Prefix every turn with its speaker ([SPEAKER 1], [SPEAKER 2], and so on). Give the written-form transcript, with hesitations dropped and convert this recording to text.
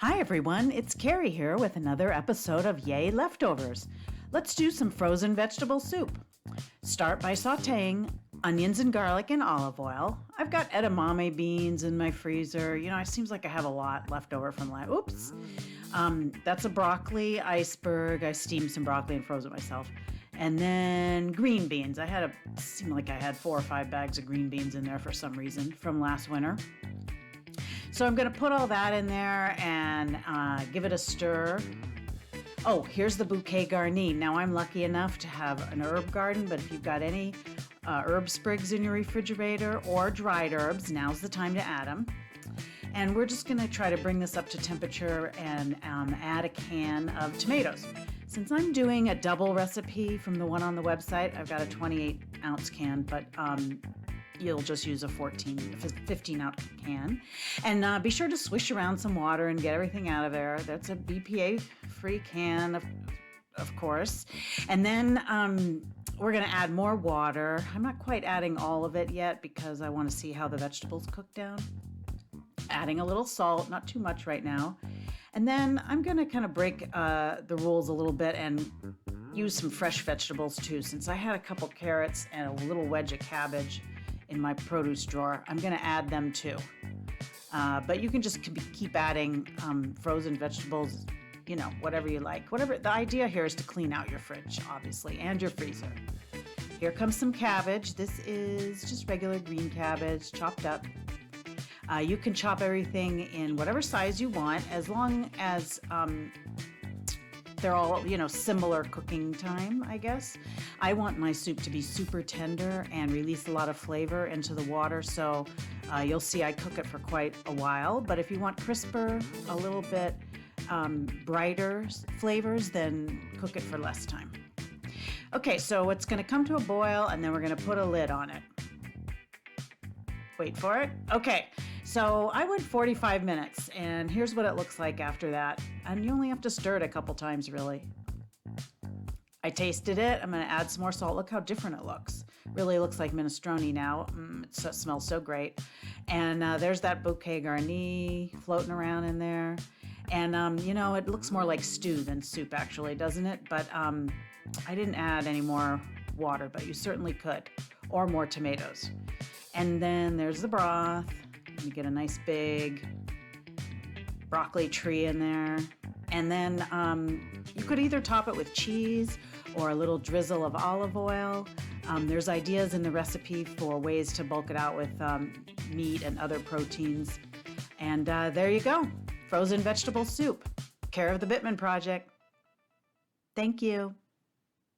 [SPEAKER 1] Hi everyone, it's Kerri here with another episode of Yay Leftovers. Let's do some frozen vegetable soup. Start by sauteing onions and garlic in olive oil. I've got edamame beans in my freezer. It seems like I have a lot left over from last. Oops. That's a broccoli iceberg. I steamed some broccoli and froze it myself. And then green beans. Seemed like I had 4 or 5 bags of green beans in there for some reason from last winter. So I'm going to put all that in there and give it a stir. Oh, here's the bouquet garni. Now I'm lucky enough to have an herb garden, but if you've got any herb sprigs in your refrigerator or dried herbs, now's the time to add them. And we're just going to try to bring this up to temperature and add a can of tomatoes. Since I'm doing a double recipe from the one on the website, I've got a 28-ounce can, but you'll just use a 15-ounce can. And be sure to swish around some water and get everything out of there. That's a BPA-free can, of course. And then we're going to add more water. I'm not quite adding all of it yet because I want to see how the vegetables cook down. Adding a little salt, not too much right now. And then I'm going to kind of break the rules a little bit and use some fresh vegetables too. Since I had a couple carrots and a little wedge of cabbage in my produce drawer, I'm going to add them too. But you can just keep adding frozen vegetables, whatever you like. The idea here is to clean out your fridge, obviously, and your freezer. Here comes some cabbage. This is just regular green cabbage, chopped up. You can chop everything in whatever size you want, as long as they're all, similar cooking time, I guess. I want my soup to be super tender and release a lot of flavor into the water, so you'll see I cook it for quite a while. But if you want crisper, a little bit brighter flavors, then cook it for less time. Okay, so it's going to come to a boil, and then we're going to put a lid on it. Wait for it. Okay. So I went 45 minutes, and here's what it looks like after that. And you only have to stir it a couple times, really. I tasted it. I'm going to add some more salt. Look how different it looks. Really looks like minestrone now. It smells so great. And there's that bouquet garni floating around in there. And, it looks more like stew than soup, actually, doesn't it? But I didn't add any more water, but you certainly could. Or more tomatoes. And then there's the broth. You get a nice big broccoli tree in there. And then you could either top it with cheese or a little drizzle of olive oil. There's ideas in the recipe for ways to bulk it out with meat and other proteins. And there you go. Frozen vegetable soup. Care of the Bittman Project. Thank you.